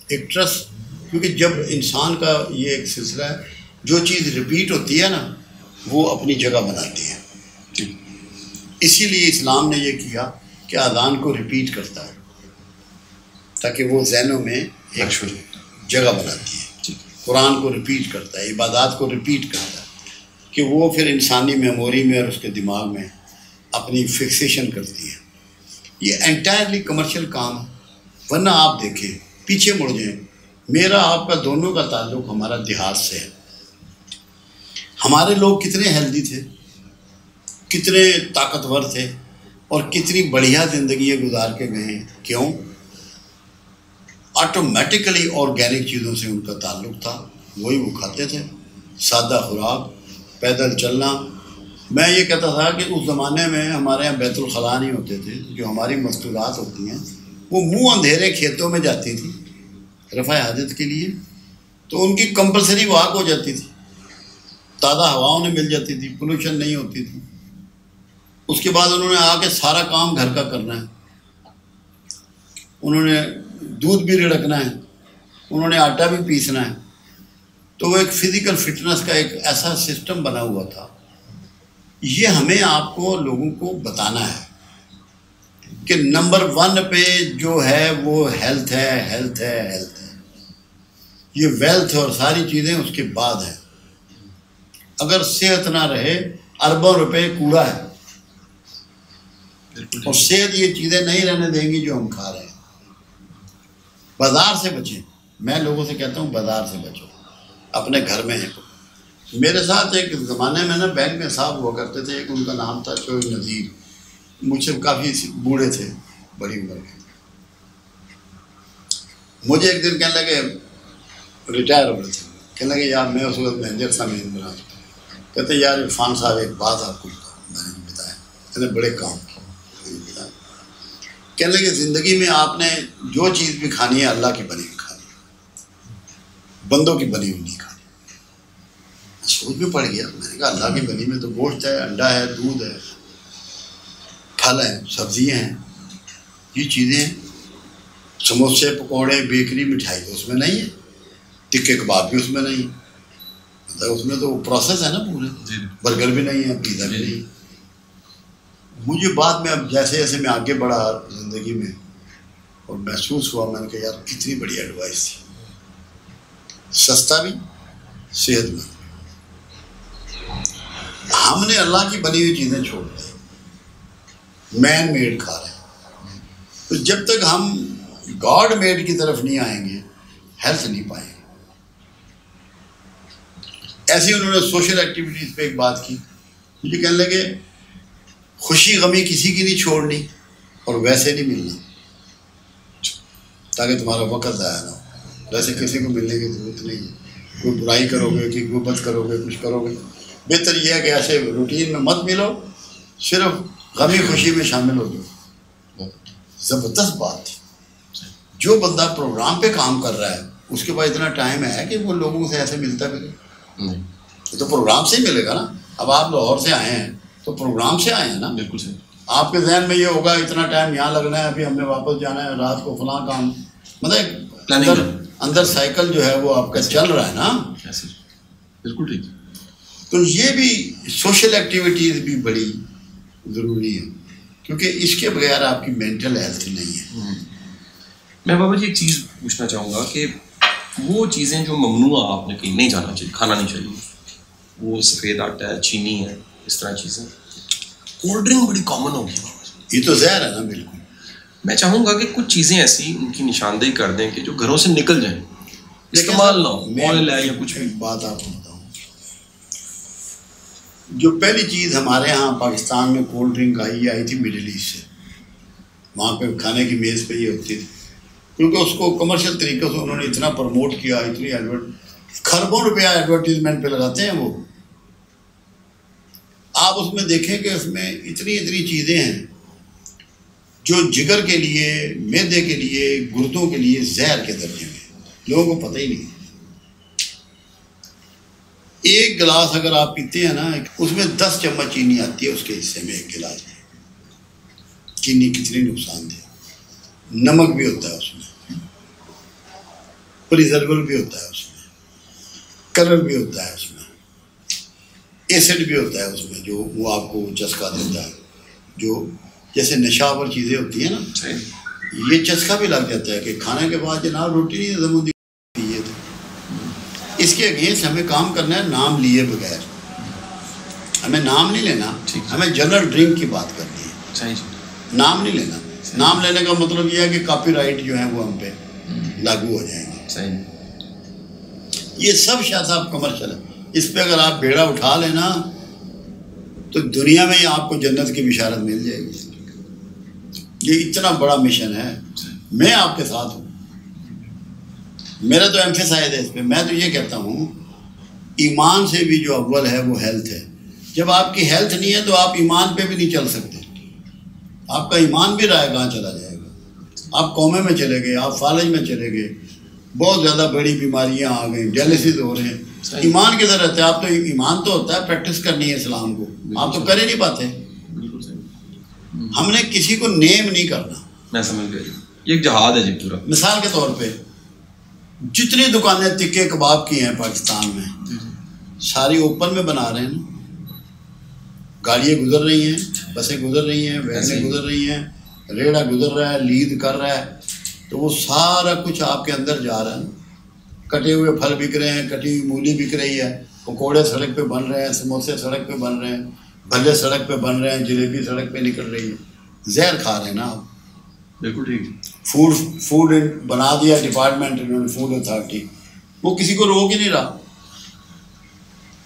ایک ٹرسٹ، کیونکہ جب انسان کا یہ ایک سلسلہ ہے، جو چیز ریپیٹ ہوتی ہے نا وہ اپنی جگہ بناتی ہے. اسی لیے اسلام نے یہ کیا کہ اذان کو ریپیٹ کرتا ہے تاکہ وہ ذہنوں میں ایک جگہ بناتی ہے. قرآن کو ریپیٹ کرتا ہے، عبادات کو ریپیٹ کرتا ہے کہ وہ پھر انسانی میموری میں اور اس کے دماغ میں اپنی فکسیشن کرتی ہے. یہ انٹائرلی کمرشل کام ہے. ورنہ آپ دیکھیں، پیچھے مڑ جائیں، میرا آپ کا دونوں کا تعلق ہمارا دیہات سے ہے. ہمارے لوگ کتنے ہیلدی تھے، کتنے طاقتور تھے اور کتنی بڑھیا زندگیاں گزار کے گئے ہیں. کیوں؟ آٹومیٹیکلی آرگینک چیزوں سے ان کا تعلق تھا، وہی وہ کھاتے تھے، سادہ خوراک، پیدل چلنا. میں یہ کہتا تھا کہ اس زمانے میں ہمارے یہاں بیت الخلاء نہیں ہوتے تھے. جو ہماری مستورات ہوتی ہیں وہ منہ اندھیرے کھیتوں میں جاتی تھی رفع حاجت کے لیے، تو ان کی کمپلسری واک ہو جاتی تھی، تازہ ہواؤں نے مل جاتی تھی، پولوشن نہیں ہوتی تھی. اس کے بعد انہوں نے آ کے سارا کام گھر کا کرنا ہے، انہوں نے دودھ بھی رڑکنا ہے، انہوں نے آٹا بھی پیسنا ہے. تو وہ ایک فزیکل فٹنس کا ایک ایسا سسٹم بنا ہوا تھا. یہ ہمیں آپ کو لوگوں کو بتانا ہے کہ نمبر 1 پہ جو ہے وہ ہیلتھ ہے، ہیلتھ ہے، ہیلتھ ہے. یہ ویلتھ اور ساری چیزیں اس کے بعد ہیں. اگر صحت نہ رہے اربوں روپے کوڑا ہے، اور صحت یہ چیزیں نہیں رہنے دیں گی جو ہم کھا رہے ہیں. بازار سے بچیں. میں لوگوں سے کہتا ہوں بازار سے بچو، اپنے گھر میں ہیں. میرے ساتھ ایک زمانے میں نا بینک میں صاحب ہوا کرتے تھے، ایک ان کا نام تھا شعیب نذیر. مجھ سے کافی بوڑھے تھے، بڑی عمر کے. مجھے ایک دن کہنے لگے، ریٹائر ہو گئے تھے، کہنے لگے یار میں اس وقت مینیجر تھا مین بنا. کہتے یار عرفان صاحب ایک بات آپ کو میں نے بتایا، کہتے بڑے کام کی. کہنے لگے زندگی میں آپ نے جو چیز بھی کھانی ہے اللہ کی بنی ہوئی کھانی ہے، بندوں کی بنی ہوئی نہیں کھانی. سوچ میں پڑ گیا. میں نے کہا اللہ کی بنی میں تو گوشت ہے، انڈا ہے، دودھ ہے، پھل ہیں، سبزیاں ہیں، یہ چیزیں. سموسے، پکوڑے، بیکری، مٹھائی تو اس میں نہیں ہے، ٹکے کباب بھی اس میں نہیں، مطلب اس میں تو پروسیس ہے نا پورے. برگر بھی نہیں ہے، پیزا بھی نہیں. مجھے بعد میں اب جیسے جیسے میں آگے بڑھا زندگی میں اور محسوس ہوا، میں نے کہا یار کتنی بڑی ایڈوائس تھی، سستا بھی، صحت مند. ہم نے اللہ کی بنی ہوئی چیزیں چھوڑ دی، مین میڈ کھا رہے ہیں. تو جب تک ہم گاڈ میڈ کی طرف نہیں آئیں گے ہیلتھ نہیں پائیں گے. ایسے انہوں نے سوشل ایکٹیویٹیز پہ ایک بات کی. مجھے کہنے لگے خوشی غمی کسی کی نہیں چھوڑنی اور ویسے نہیں ملنا تاکہ تمہارا وقت ضائع نہ ہو. ویسے کسی کو ملنے کی ضرورت نہیں ہے. کوئی برائی کرو گے، کہ غیبت کرو گے، کچھ کرو گے، بہتر یہ ہے کہ ایسے روٹین میں مت ملو، صرف غمی خوشی میں شامل ہو جاؤ. زبردست بات تھی. جو بندہ پروگرام پہ کام کر رہا ہے اس کے پاس اتنا ٹائم ہے کہ وہ لوگوں سے ایسے ملتا پھرے. یہ تو پروگرام سے ہی ملے گا نا. اب آپ لاہور سے آئے ہیں تو پروگرام سے آئے ہیں نا. بالکل صحیح. آپ کے ذہن میں یہ ہوگا اتنا ٹائم یہاں لگنا ہے، ابھی ہم نے واپس جانا ہے، رات کو فلاں کام، مطلب اندر سائیکل جو ہے وہ آپ کا چل رہا ہے نا. بالکل ٹھیک. تو یہ بھی سوشل ایکٹیویٹیز بھی بڑی ضروری ہے، کیونکہ اس کے بغیر آپ کی مینٹل ہیلتھ نہیں ہے. میں بابا جی ایک چیز پوچھنا چاہوں گا کہ وہ چیزیں جو ممنوع آپ نے کہیں نہیں جانا چاہیے، کھانا نہیں چاہیے، وہ سفید آٹا ہے، چینی ہے، اس طرح چیزیں. کولڈ ڈرنک بڑی کامن ہوگی، یہ تو زہر ہے نا. بالکل. میں چاہوں گا کہ کچھ چیزیں ایسی ان کی نشاندہی کر دیں کہ جو گھروں سے نکل جائیں، استعمال نہ ہو، آئل ہے یا کچھ بھی. بات آپ کو بتاؤں، جو پہلی چیز ہمارے ہاں پاکستان میں کولڈ ڈرنک آئی تھی مڈل ایسٹ سے. وہاں پہ کھانے کی میز پہ یہ ہوتی تھی، کیونکہ اس کو کمرشل طریقے سے انہوں نے اتنا پروموٹ کیا، اتنی خربوں روپیہ ایڈورٹیزمنٹ پہ لگاتے ہیں وہ. آپ اس میں دیکھیں کہ اس میں اتنی چیزیں ہیں جو جگر کے لیے، معدے کے لیے، گردوں کے لیے زہر کے درجے میں، لوگوں کو پتہ ہی نہیں۔ ایک گلاس اگر آپ پیتے ہیں نا، اس میں 10 چمچ چینی آتی ہے اس کے حصے میں، ایک گلاس میں۔ چینی کتنی نقصان دہ، نمک بھی ہوتا ہے اس میں، پریزرور بھی ہوتا ہے اس میں، کلر بھی ہوتا ہے اس میں، ایسڈ بھی ہوتا ہے اس میں، جو وہ آپ کو چسکا دیتا ہے، جو جیسے نشاور چیزیں ہوتی ہیں نا، یہ چسکا بھی لگ جاتا ہے کہ کھانے کے بعد جناب روٹی نہیں زمودی ہے۔ اس کے اگینسٹ ہمیں کام کرنا ہے نام لیے بغیر، ہمیں نام نہیں لینا، ہمیں جنرل ڈرنک کی بات کرنی ہے، نام نہیں لینا۔ نام لینے کا مطلب یہ ہے کہ کاپی رائٹ جو ہیں وہ ہم پہ لاگو ہو جائیں گے۔ یہ سب شاہ صاحب کمرشل ہے، اس پہ اگر آپ بیڑا اٹھا لینا تو دنیا میں ہی آپ کو جنت کی بشارت مل جائے گی۔ یہ اتنا بڑا مشن ہے، میں آپ کے ساتھ ہوں، میرا تو ایمفیسائز ہے اس پہ۔ میں تو یہ کہتا ہوں ایمان سے بھی جو اول ہے وہ ہیلتھ ہے۔ جب آپ کی ہیلتھ نہیں ہے تو آپ ایمان پہ بھی نہیں چل سکتے، آپ کا ایمان بھی رائے گاہ چلا جائے گا۔ آپ کومے میں چلے گئے، آپ فالج میں چلے گئے، بہت زیادہ بڑی بیماریاں آ گئیں، ڈائلسس ہو رہے ہیں، ایمان کدھر رہتے ہیں آپ؟ تو ایمان تو ہوتا ہے پریکٹس کرنی ہے اسلام کو، آپ تو کر ہی نہیں پاتے۔ ہم نے کسی کو نیم نہیں کرنا، میں سمجھ گیا، یہ ایک جہاد ہے جی پورا۔ مثال کے طور پہ جتنی دکانیں تکے کباب کی ہیں پاکستان میں، ساری اوپن میں بنا رہے ہیں، گاڑیاں گزر رہی ہیں، بسیں گزر رہی ہیں، ویسیں گزر رہی ہیں، ریڑا گزر رہا ہے، لید کر رہا ہے، تو وہ سارا کچھ آپ کے اندر جا رہا ہے۔ کٹے ہوئے پھل بک رہے ہیں، کٹی ہوئی مولی بک رہی ہے، پکوڑے سڑک پہ بن رہے ہیں، سموسے سڑک پہ بن رہے ہیں، بھلے سڑک پہ بن رہے ہیں، جلیبی سڑک پہ نکل رہی ہے۔ زہر کھا رہے ہیں نا آپ۔ بالکل ٹھیک۔ فوڈ بنا دیا ڈپارٹمنٹ، انہوں نے فوڈ اتھارٹی، وہ کسی کو روک ہی نہیں رہا۔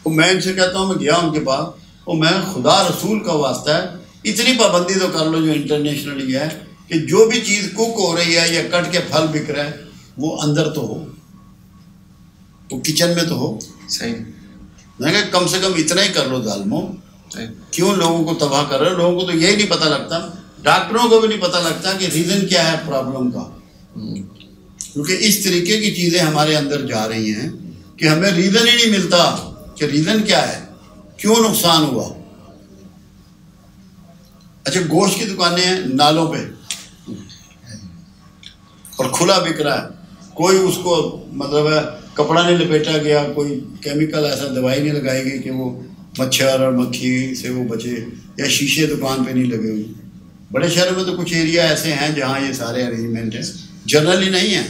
وہ میں ان سے کہتا ہوں، میں گیا ان کے پاس، وہ میں خدا رسول کا واسطہ ہے اتنی پابندی تو کر لو جو انٹرنیشنلی ہے کہ جو بھی چیز کوک ہو رہی ہے یا کٹ کے پھل بک رہا ہے وہ اندر تو ہو، وہ کچن میں تو ہو۔ صحیح۔ میں کہا کم سے کم اتنا ہی کر لو ظالموں، کیوں لوگوں کو تباہ کر رہے ہو؟ لوگوں کو تو یہی نہیں پتہ لگتا، ڈاکٹروں کو بھی نہیں پتہ لگتا کہ ریزن کیا ہے پرابلم کا، کیونکہ اس طریقے کی چیزیں ہمارے اندر جا رہی ہیں کہ ہمیں ریزن ہی نہیں ملتا کہ ریزن کیا ہے، کیوں نقصان ہوا۔ اچھا گوشت کی دکانیں ہیں نالوں پہ اور کھلا بک رہا ہے، کوئی اس کو مطلب ہے کپڑا نہیں لپیٹا گیا، کوئی کیمیکل ایسا دوائی نہیں لگائی گئی کہ وہ مچھر اور مکھی سے وہ بچے، یا شیشے دکان پہ نہیں لگے ہوئے۔ بڑے شہروں میں تو کچھ ایریا ایسے ہیں جہاں یہ سارے ارینجمنٹ ہیں، جنرلی نہیں ہیں،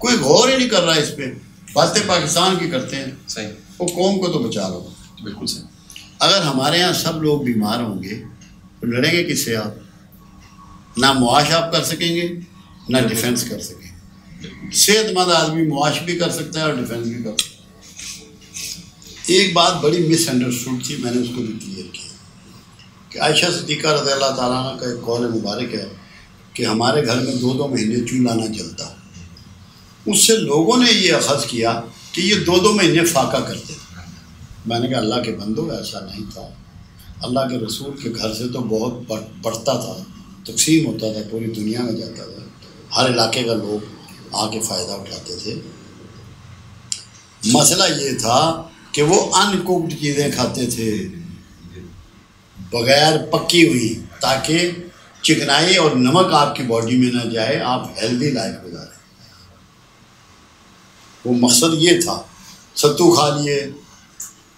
کوئی غور ہی نہیں کر رہا اس پہ، باتیں پاکستان کی کرتے ہیں۔ صحیح۔ وہ قوم کو تو بچا لو۔ بالکل صحیح۔ اگر ہمارے ہاں سب لوگ بیمار ہوں گے تو لڑیں گے کس سے آپ؟ نہ معاش آپ کر سکیں گے، نہ ڈیفینس کر سکیں گے۔ صحت مند آدمی معاش بھی کر سکتا ہے اور ڈیفینس بھی کر سکتا ہے۔ ایک بات بڑی مس انڈرسٹوڈ تھی، میں نے اس کو بھی کلیئر کیا کہ عائشہ صدیقہ رضی اللہ تعالیٰ عنہ کا ایک قول مبارک ہے کہ ہمارے گھر میں 2 مہینے چولہا نہ جلتا۔ اس سے لوگوں نے یہ اخذ کیا کہ یہ 2 مہینے فاقہ کرتے تھے۔ میں نے کہا اللہ کے بندو ایسا نہیں تھا، اللہ کے رسول کے گھر سے تو بہت بڑھتا تھا، تقسیم ہوتا تھا، پوری دنیا میں جاتا تھا، ہر علاقے کا لوگ آ کے فائدہ اٹھاتے تھے۔ مسئلہ یہ تھا کہ وہ ان کوکڈ چیزیں کھاتے تھے، بغیر پکی ہوئی، تاکہ چکنائی اور نمک آپ کی باڈی میں نہ جائے، آپ ہیلدی لائف گزاریں۔ وہ مقصد یہ تھا۔ ستو کھا لیے،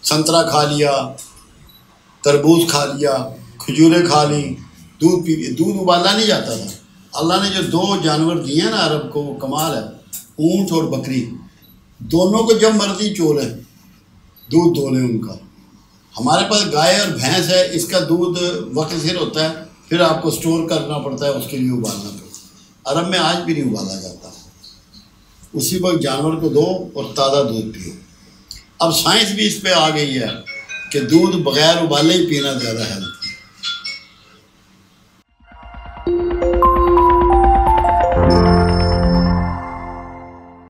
سنترا کھا لیا، تربوز کھا لیا، کھجوریں کھا لیں، دودھ پی، دودھ ابالا نہیں جاتا تھا۔ اللہ نے جو 2 جانور دیے ہیں نا عرب کو، وہ کمال ہے، اونٹ اور بکری، دونوں کو جب مرضی چو لیں، دودھ دو لیں ان کا۔ ہمارے پاس گائے اور بھینس ہے، اس کا دودھ وقت سر ہوتا ہے، پھر آپ کو سٹور کرنا پڑتا ہے، اس کے لیے ابالنا پڑتا ہے۔ عرب میں آج بھی نہیں ابالا جاتا، اسی وقت جانور کو دو اور تازہ دودھ پیو۔ اب سائنس بھی اس پہ آ گئی ہے کہ دودھ بغیر ابالے ہی پینا زیادہ ہے۔